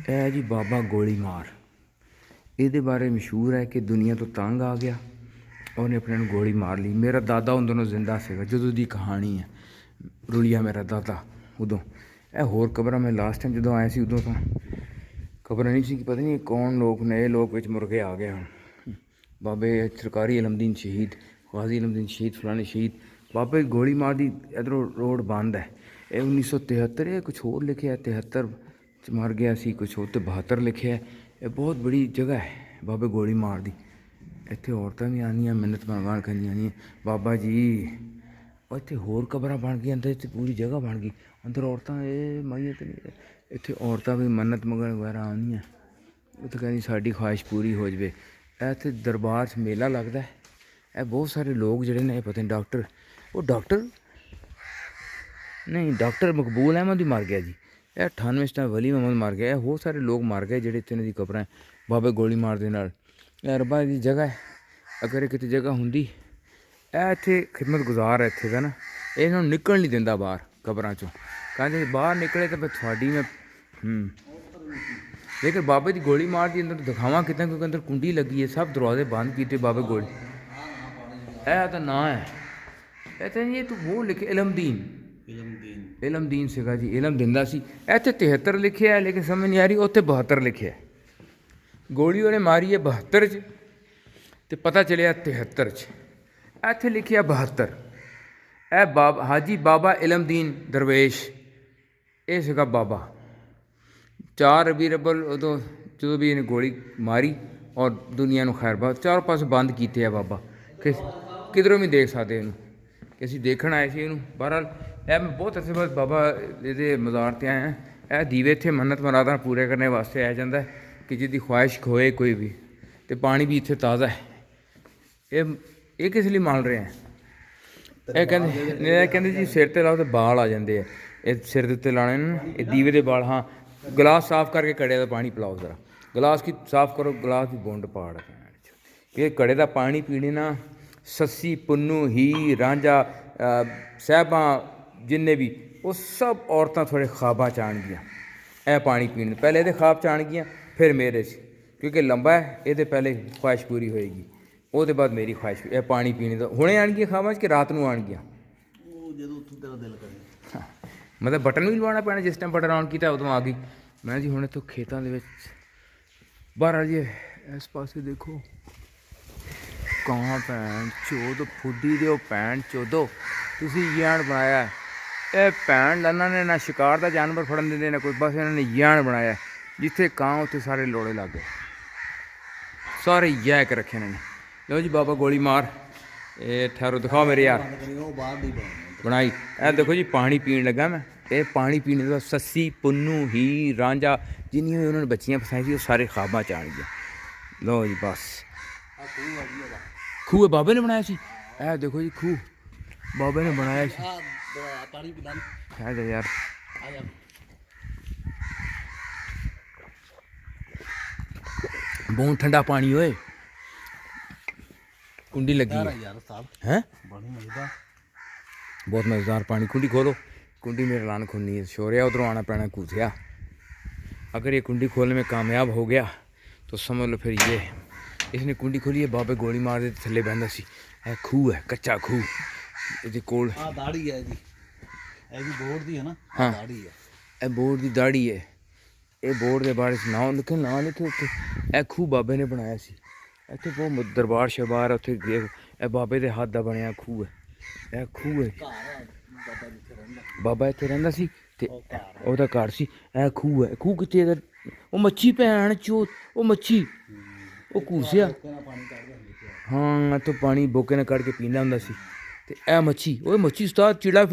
ਇਹ ਜੀ ਬਾਬਾ ਗੋਲੀ ਮਾਰ। ਇਹਦੇ ਬਾਰੇ ਮਸ਼ਹੂਰ ਹੈ ਕਿ ਦੁਨੀਆ ਤੋਂ ਤੰਗ ਆ ਗਿਆ, ਉਹਨੇ ਆਪਣੇ ਨੂੰ ਗੋਲੀ ਮਾਰ ਲਈ। ਮੇਰਾ ਦਾਦਾ ਉਹਨਾਂ ਨੂੰ ਜ਼ਿੰਦਾ ਸੀਗਾ ਜਦੋਂ ਦੀ ਕਹਾਣੀ ਹੈ। ਰੁਲੀਆ ਮੇਰਾ ਦਾਦਾ ਉਦੋਂ। ਇਹ ਹੋਰ ਕਬਰਾਂ ਮੈਂ ਲਾਸਟ ਟਾਈਮ ਜਦੋਂ ਆਇਆ ਸੀ ਉਦੋਂ ਤਾਂ ਖਬਰ ਨਹੀਂ ਸੀ ਕਿ ਪਤਾ ਨਹੀਂ ਕੌਣ ਲੋਕ ਨੇ, ਇਹ ਲੋਕ ਵਿੱਚ ਮੁਰਗੇ ਆ ਗਏ ਹੁਣ। ਬਾਬੇ ਸਰਕਾਰੀ ਇਲਮਦੀਨ ਸ਼ਹੀਦ, ਗਾਜ਼ੀ ਇਲਮਦੀਨ ਸ਼ਹੀਦ, ਫਲਾਣੇ ਸ਼ਹੀਦ। ਬਾਬੇ ਗੋਲੀ ਮਾਰ ਦੀ ਇੱਧਰੋਂ ਰੋਡ ਬੰਦ ਹੈ। ਇਹ 1973 ਇਹ ਕੁਛ ਹੋਰ ਲਿਖਿਆ, 73 'ਚ ਮਰ ਗਿਆ ਸੀ ਕੁਛ ਹੋਰ, 72 ਲਿਖਿਆ। ਇਹ ਬਹੁਤ ਬੜੀ ਜਗ੍ਹਾ ਹੈ ਬਾਬੇ ਗੋਲੀ ਮਾਰ ਦੀ। ਇੱਥੇ ਔਰਤਾਂ ਵੀ ਆਉਂਦੀਆਂ ਮਿੰਨਤ ਮੰਗਣ ਕਹਿੰਦੀਆਂ ਨਹੀਂ ਬਾਬਾ ਜੀ। ਇੱਥੇ ਹੋਰ ਕਬਰਾਂ ਬਣ ਗਈਆਂ, ਅੰਦਰ ਇੱਥੇ ਪੂਰੀ ਜਗ੍ਹਾ ਬਣ ਗਈ ਅੰਦਰ ਔਰਤਾਂ। ਇਹ ਮਾਈਅਤ ਨਹੀਂ, ਇੱਥੇ ਔਰਤਾਂ ਵੀ ਮੰਨਤ ਮੰਗਣ ਵਗੈਰਾ ਆਉਂਦੀਆਂ। ਉੱਥੇ ਕਹਿੰਦੀ ਸਾਡੀ ਖਵਾਹਿਸ਼ ਪੂਰੀ ਹੋ ਜਾਵੇ। ਇੱਥੇ ਦਰਬਾਰ 'ਚ ਮੇਲਾ ਲੱਗਦਾ। ਇਹ ਬਹੁਤ ਸਾਰੇ ਲੋਕ ਜਿਹੜੇ ਨੇ, ਇਹ ਪਤਾ ਨਹੀਂ ਡਾਕਟਰ, ਉਹ ਡਾਕਟਰ ਨਹੀਂ, ਡਾਕਟਰ ਮਕਬੂਲ ਅਹਿਮਦ ਵੀ ਮਰ ਗਿਆ ਜੀ। ਇਹ 98 'ਚ ਵਲੀ ਮੁਹੰਮਦ ਮਰ ਗਿਆ। ਇਹ ਬਹੁਤ ਸਾਰੇ ਲੋਕ ਮਰ ਗਏ ਜਿਹੜੇ ਇੱਥੇ ਦੀ ਕਬਰਾਂ ਬਾਬੇ ਗੋਲੀ ਮਾਰ ਦੇ ਨਾਲ। ਇਹ ਰੱਬਾ ਦੀ ਜਗ੍ਹਾ ਹੈ। ਅਗਰ ਇਹ ਕਿਤੇ ਜਗ੍ਹਾ ਹੁੰਦੀ, ਇਹ ਇੱਥੇ ਖਿਦਮਤ ਗੁਜ਼ਾਰ ਹੈ ਇੱਥੇ ਦਾ ਨਾ, ਇਹਨਾਂ ਨੂੰ ਨਿਕਲ ਨਹੀਂ ਦਿੰਦਾ ਬਾਹਰ ਕਬਰਾਂ 'ਚੋਂ। ਕਹਿੰਦੇ ਬਾਹਰ ਨਿਕਲੇ ਤਾਂ ਫਿਰ ਤੁਹਾਡੀ ਮੈਂ ਲੇਕਿਨ ਬਾਬੇ ਦੀ ਗੋਲੀ ਮਾਰ ਦੀ ਅੰਦਰ ਦਿਖਾਵਾਂ ਕਿੱਦਾਂ, ਕਿਉਂਕਿ ਅੰਦਰ ਕੁੰਡੀ ਲੱਗੀ ਹੈ, ਸਭ ਦਰਵਾਜ਼ੇ ਬੰਦ ਕੀਤੇ ਬਾਬੇ ਗੋਲੀ। ਇਹ ਤਾਂ ਨਾਂ ਹੈ। ਇਹ ਤਾਂ ਨਹੀਂ, ਇਹ ਤੂੰ ਉਹ ਲਿਖੇ ਇਲਮਦੀਨ, ਇਲਮਦੀਨ ਸੀਗਾ ਜੀ, ਇਲਮ ਦਿੰਦਾ ਸੀ। ਇੱਥੇ 73 ਲਿਖਿਆ ਲੇਕਿਨ ਸਮਝ ਨਹੀਂ ਆ ਰਹੀ, ਉੱਥੇ 72 ਲਿਖਿਆ। ਗੋਲੀ ਉਹਨੇ ਮਾਰੀ ਹੈ 72 'ਚ ਅਤੇ ਪਤਾ ਚੱਲਿਆ 73 'ਚ। ਇੱਥੇ ਲਿਖਿਆ 72। ਇਹ ਬਾਬਾ ਹਾਜੀ ਬਾਬਾ ਇਲਮਦੀਨ ਦਰਵੇਸ਼, ਇਹ ਸੀਗਾ ਬਾਬਾ। 4 ਰਬੀਉਲ ਅੱਵਲ ਉਦੋਂ ਜਦੋਂ ਵੀ ਇਹਨੇ ਗੋਲੀ ਮਾਰੀ ਔਰ ਦੁਨੀਆ ਨੂੰ ਖੈਰ ਬਾਤ ਚਾਰੋਂ ਪਾਸੇ ਬੰਦ ਕੀਤੇ ਆ ਬਾਬਾ, ਕਿ ਕਿਧਰੋਂ ਵੀ ਦੇਖ ਸਕਦੇ ਇਹਨੂੰ, ਕਿ ਅਸੀਂ ਦੇਖਣ ਆਏ ਸੀ ਇਹਨੂੰ। ਬਹਰਹਾਲ ਇਹ ਮੈਂ ਬਹੁਤ ਅਰਸੇ ਬਾਅਦ ਬਾਬਾ ਇਹਦੇ ਮਜ਼ਾਰ 'ਤੇ ਆਇਆ। ਇਹ ਦੀਵੇ ਇੱਥੇ ਮੰਨਤ ਮੁਰਾਦਾਂ ਪੂਰੇ ਕਰਨ ਵਾਸਤੇ ਆਇਆ ਜਾਂਦਾ ਕਿ ਜਿਹਦੀ ਖਵਾਹਿਸ਼ ਹੋਏ ਕੋਈ ਵੀ। ਅਤੇ ਪਾਣੀ ਵੀ ਇੱਥੇ ਤਾਜ਼ਾ ਹੈ। ਇਹ ਕਿਸ ਲਈ ਮੰਨ ਰਹੇ ਹੈ? ਇਹ ਕਹਿੰਦੇ ਜੀ ਸਿਰ 'ਤੇ ਲਾਓ ਤਾਂ ਬਾਲ ਆ ਜਾਂਦੇ ਆ। ਇਹ ਸਿਰ ਦੇ ਉੱਤੇ ਲਾਣੇ ਨੇ ਇਹ ਦੀਵੇ ਦੇ ਬਾਲ। ਹਾਂ, ਗਲਾਸ ਸਾਫ਼ ਕਰਕੇ ਘੜੇ ਦਾ ਪਾਣੀ ਪਿਲਾਓ ਜ਼ਰਾ। ਗਲਾਸ ਕੀ ਸਾਫ਼ ਕਰੋ, ਗਲਾਸ ਦੀ ਬੁੰਡ ਪਾੜ। ਇਹ ਘੜੇ ਦਾ ਪਾਣੀ ਪੀਣੇ ਨਾ ਸੱਸੀ ਪੁੰਨੂ ਹੀ ਰਾਂਝਾ ਸਾਹਿਬਾਂ ਜਿੰਨੇ ਵੀ, ਉਹ ਸਭ ਔਰਤਾਂ ਥੋੜ੍ਹੇ ਖਾਬਾਂ 'ਚ ਆਉਣਗੀਆਂ ਇਹ ਪਾਣੀ ਪੀਣ। ਪਹਿਲੇ ਇਹਦੇ ਖਾਬ 'ਚ ਆਉਣਗੀਆਂ, ਫਿਰ ਮੇਰੇ 'ਚ, ਕਿਉਂਕਿ ਲੰਬਾ ਹੈ। ਇਹਦੇ ਪਹਿਲੇ ਖਵਾਹਿਸ਼ ਪੂਰੀ ਹੋਏਗੀ, ਉਹਦੇ ਬਾਅਦ ਮੇਰੀ ਖਵਾਹਿਸ਼। ਇਹ ਪਾਣੀ ਪੀਣੇ ਦਾ ਹੁਣੇ ਆਉਣਗੀਆਂ ਖਾਬਾਂ 'ਚ ਕਿ ਰਾਤ ਨੂੰ ਆਉਣਗੀਆਂ? ਜਦੋਂ ਉੱਥੋਂ ਤੇਰਾ ਦਿਲ ਕਰੇ। ਮਤਲਬ ਬਟਨ ਵੀ ਲਵਾਉਣਾ ਪੈਣਾ, ਜਿਸ ਟਾਈਮ ਬਟਨ ਆਨ ਕੀਤਾ ਉਦੋਂ ਆ ਗਈ। ਮੈਂ ਜੀ ਹੁਣ ਇੱਥੋਂ ਖੇਤਾਂ ਦੇ ਵਿੱਚ ਬਾਹਰ ਆ ਜਾਈਏ। ਇਸ ਪਾਸੇ ਦੇਖੋ ਕਾਂ ਭੈਣ ਚੋਦ ਫੁੱਡੀ ਦਿਓ, ਭੈਣ ਚੋਦੋ ਤੁਸੀਂ ਯਾਨ ਬਣਾਇਆ। ਇਹ ਭੈਣ ਇਹਨਾਂ ਨੇ ਨਾ ਸ਼ਿਕਾਰ ਦਾ ਜਾਨਵਰ ਫੜਨ ਦਿੰਦੇ ਨਾ ਕੋਈ, ਬਸ ਇਹਨਾਂ ਨੇ ਯਾਨ ਬਣਾਇਆ। ਜਿੱਥੇ ਕਾਂ ਉੱਥੇ ਸਾਰੇ ਲੋੜੇ ਲੱਗ ਗਏ, ਸਾਰੇ ਯੈਕ ਰੱਖੇ ਇਹਨਾਂ ਨੇ। ਲਓ ਜੀ ਬਾਬਾ ਗੋਲੀ ਮਾਰ। ਇਹ ਠਹਿਰੋ ਦਿਖਾਓ ਮੇਰੇ ਯਾਰ ਬਣਾਈ। ਇਹ ਦੇਖੋ ਜੀ ਪਾਣੀ ਪੀਣ ਲੱਗਾ ਮੈਂ। ਇਹ ਪਾਣੀ ਪੀਣੇ ਦਾ ਸੱਸੀ ਪੁੰਨੂ ਹੀ ਰਾਂਝਾ ਜਿੰਨੀਆਂ ਵੀ ਉਹਨਾਂ ਨੇ ਬੱਚੀਆਂ ਫਸਾਈ ਸੀ ਉਹ ਸਾਰੇ ਖਾਬਾਂ 'ਚ ਆਉਣਗੀਆਂ। ਲਓ ਜੀ ਬਸ ਖੂਹ ਬਾਬੇ ਨੇ ਬਣਾਇਆ ਸੀ। ਇਹ ਦੇਖੋ ਜੀ ਖੂਹ ਬਾਬੇ ਨੇ ਬਣਾਇਆ ਸੀ। ਯਾਰ ਬਹੁਤ ਠੰਡਾ ਪਾਣੀ ਓਏ, ਕੁੰਡੀ ਲੱਗੀ ਹੈ। ਬਹੁਤ ਮਜ਼ੇਦਾਰ ਪਾਣੀ। ਕੁੰਡੀ ਖੋਲੋ, कुंडी मेरे लान खुलनी है। शोरिया उधरों आना पैना कूदिया। अगर ये कुंडी खोलने में कामयाब हो गया तो समझ लो फिर ये इसने कुंडी खोली है। बाबे गोली मार दे थले बहंदा सी। है खूह है, कच्चा खूह। ये कोल दाढ़ी है जी, ऐसी बोर्ड दी है ना। हाँ दाढ़ी है, ए बोर्ड दी दाढ़ी है। ये बोर्ड के बारे ना लिखे ना लिखे उत्ते। ए खूह बाबे ने बनाया सी। इत्थे बहुत दरबार शरबार है। उत्थे ए बाबे दे हाथ दा बनया खूह है। ए खूह है, बाबा इत्थे रहिंदा सी ते ओहदा घर सी। ए खूह है। खूह कित्थे है? ओ मच्छी भैन चोत, ओ मच्छी ओ घूसिया। हाँ तो पानी बोके ने कड़ के पींदा हुंदा सी। ते ए मच्छी, ओए मच्छी उस्ताद चिड़ा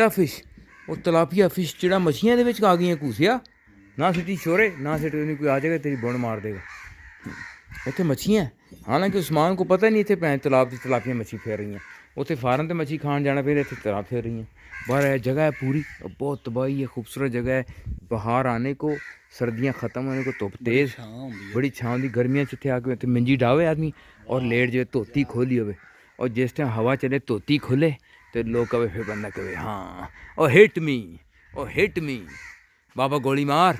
फिश ओ तलापिया फिश चिड़ा मच्छियां दे विच आ गईयां। घूसिया ना सिटी छोरे ना सिटी, कोई आ जाएगा तेरी बुण मार देगा। इत्थे मच्छियां, हालांकि उस्मान को पता नहीं इत्थे भैन तलाब दी तलापियां मच्छी फेर रही हैं। उत्थे फारन ते मच्छी खान जाना फिर इत्थे तलाब फेर रही हैं। बाहर है जगह है पूरी, बहुत तबाही है। खूबसूरत जगह है। बाहर आने को, सर्दियाँ ख़त्म होने को, धुप्प तेज़, बड़ी छाँव दी। गर्मियाँ च इत्थे आके इत्थे मंजी डावे आदमी और लेट जाए, धोती खोली होवे और जिस टाइम हवा चले धोती खोले तो लोग कहे, फिर बंदा कहे हाँ ओ हिट मी, ओ हिट मी। बाबा गोली मार।